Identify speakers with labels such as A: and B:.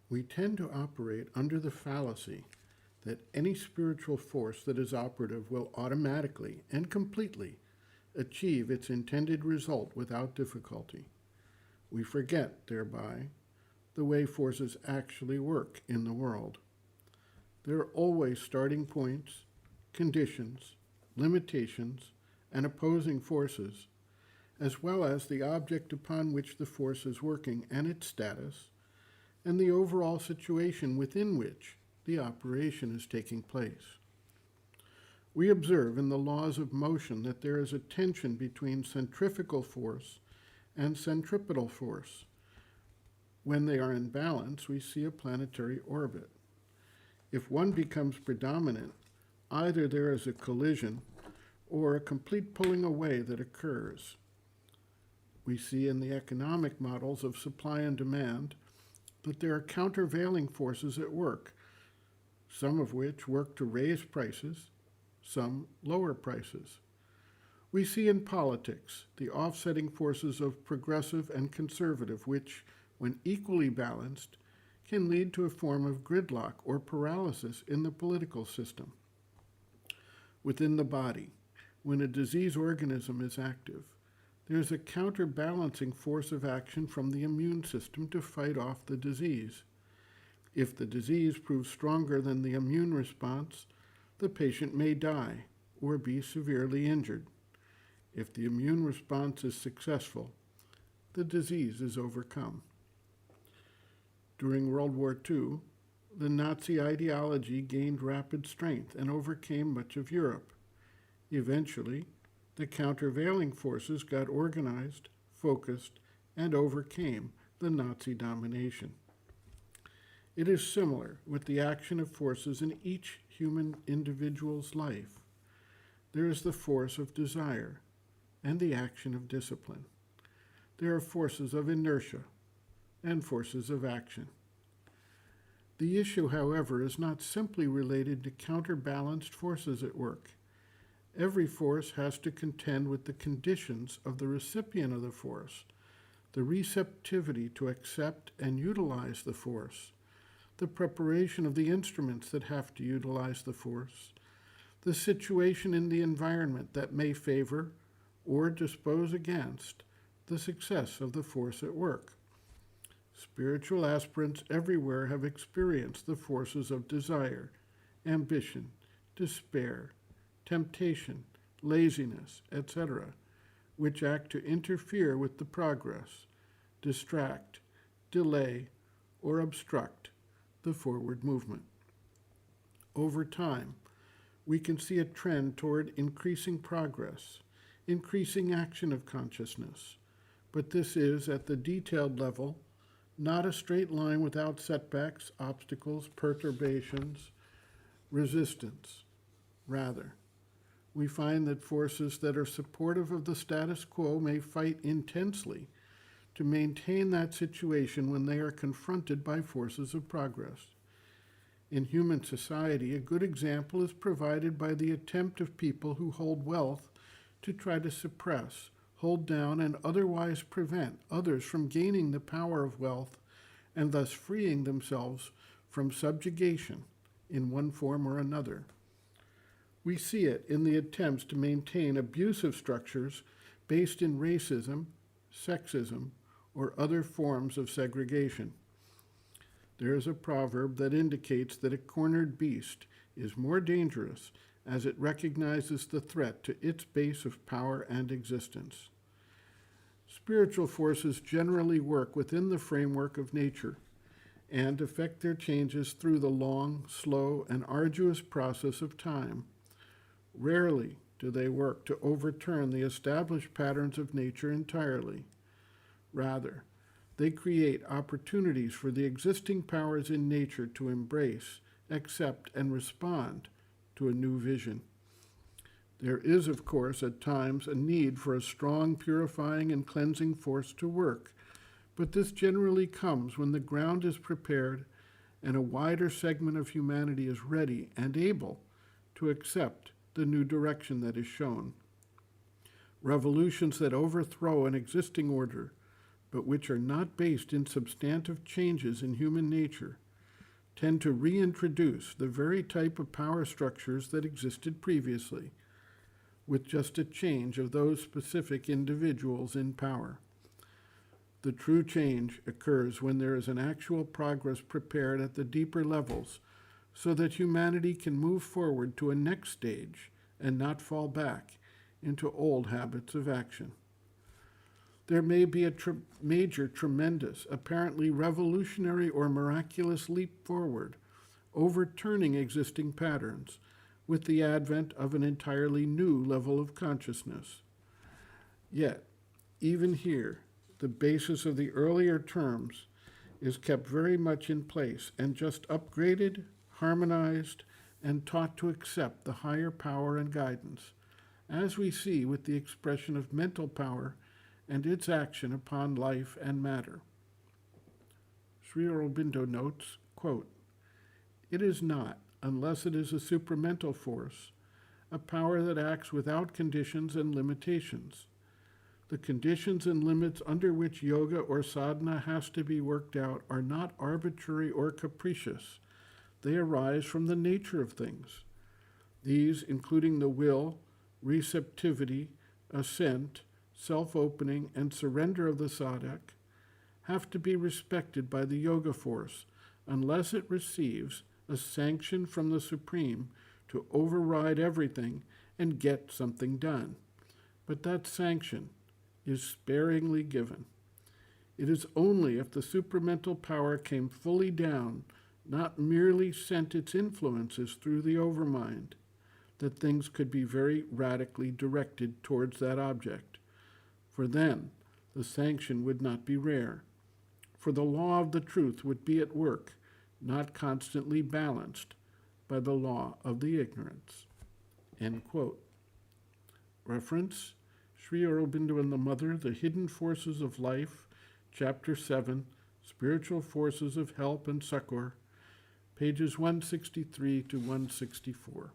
A: We tend to operate under the fallacy that any spiritual force that is operative will automatically and completely achieve its intended result without difficulty. We forget, thereby, the way forces actually work in the world. There are always starting points, conditions, limitations, and opposing forces, as well as the object upon which the force is working and its status, and the overall situation within which the operation is taking place. We observe in the laws of motion that there is a tension between centrifugal force and centripetal force. When they are in balance, we see a planetary orbit. If one becomes predominant, either there is a collision or a complete pulling away that occurs. We see in the economic models of supply and demand that there are countervailing forces at work, some of which work to raise prices, some lower prices. We see in politics the offsetting forces of progressive and conservative, which, when equally balanced, can lead to a form of gridlock or paralysis in the political system. Within the body, when a disease organism is active, there is a counterbalancing force of action from the immune system to fight off the disease. If the disease proves stronger than the immune response, the patient may die or be severely injured. If the immune response is successful, the disease is overcome. During World War II, the Nazi ideology gained rapid strength and overcame much of Europe. Eventually, the countervailing forces got organized, focused, and overcame the Nazi domination. It is similar with the action of forces in each human individual's life. There is the force of desire and the action of discipline. There are forces of inertia and forces of action. The issue, however, is not simply related to counterbalanced forces at work. Every force has to contend with the conditions of the recipient of the force, the receptivity to accept and utilize the force, the preparation of the instruments that have to utilize the force, the situation in the environment that may favor or dispose against the success of the force at work. Spiritual aspirants everywhere have experienced the forces of desire, ambition, despair, temptation, laziness, etc., which act to interfere with the progress, distract, delay, or obstruct the forward movement. Over time, we can see a trend toward increasing progress, increasing action of consciousness, but this is, at the detailed level, not a straight line without setbacks, obstacles, perturbations, resistance. Rather, we find that forces that are supportive of the status quo may fight intensely to maintain that situation when they are confronted by forces of progress. In human society, a good example is provided by the attempt of people who hold wealth to try to suppress, hold down, and otherwise prevent others from gaining the power of wealth and thus freeing themselves from subjugation in one form or another. We see it in the attempts to maintain abusive structures based in racism, sexism, or other forms of segregation. There is a proverb that indicates that a cornered beast is more dangerous as it recognizes the threat to its base of power and existence. Spiritual forces generally work within the framework of nature and effect their changes through the long, slow, and arduous process of time. Rarely do they work to overturn the established patterns of nature entirely. Rather, they create opportunities for the existing powers in nature to embrace, accept, and respond to a new vision. There is, of course, at times a need for a strong purifying and cleansing force to work, but this generally comes when the ground is prepared and a wider segment of humanity is ready and able to accept the new direction that is shown. Revolutions that overthrow an existing order but which are not based in substantive changes in human nature, tend to reintroduce the very type of power structures that existed previously, with just a change of those specific individuals in power. The true change occurs when there is an actual progress prepared at the deeper levels so that humanity can move forward to a next stage and not fall back into old habits of action. There may be a major, tremendous, apparently revolutionary or miraculous leap forward, overturning existing patterns with the advent of an entirely new level of consciousness. Yet, even here, the basis of the earlier terms is kept very much in place and just upgraded, harmonized, and taught to accept the higher power and guidance, as we see with the expression of mental power and its action upon life and matter. Sri Aurobindo notes, quote, "It is not, unless it is a supramental force, a power that acts without conditions and limitations. The conditions and limits under which yoga or sadhana has to be worked out are not arbitrary or capricious. They arise from the nature of things. These, including the will, receptivity, assent, self-opening, and surrender of the sadhak, have to be respected by the yoga force unless it receives a sanction from the Supreme to override everything and get something done. But that sanction is sparingly given. It is only if the supramental power came fully down, not merely sent its influences through the overmind, that things could be very radically directed towards that object. For then, the sanction would not be rare. For the law of the truth would be at work, not constantly balanced by the law of the ignorance." End quote. Reference, Sri Aurobindo and the Mother, The Hidden Forces of Life, Chapter 7, Spiritual Forces of Help and Succor, pages 163 to 164.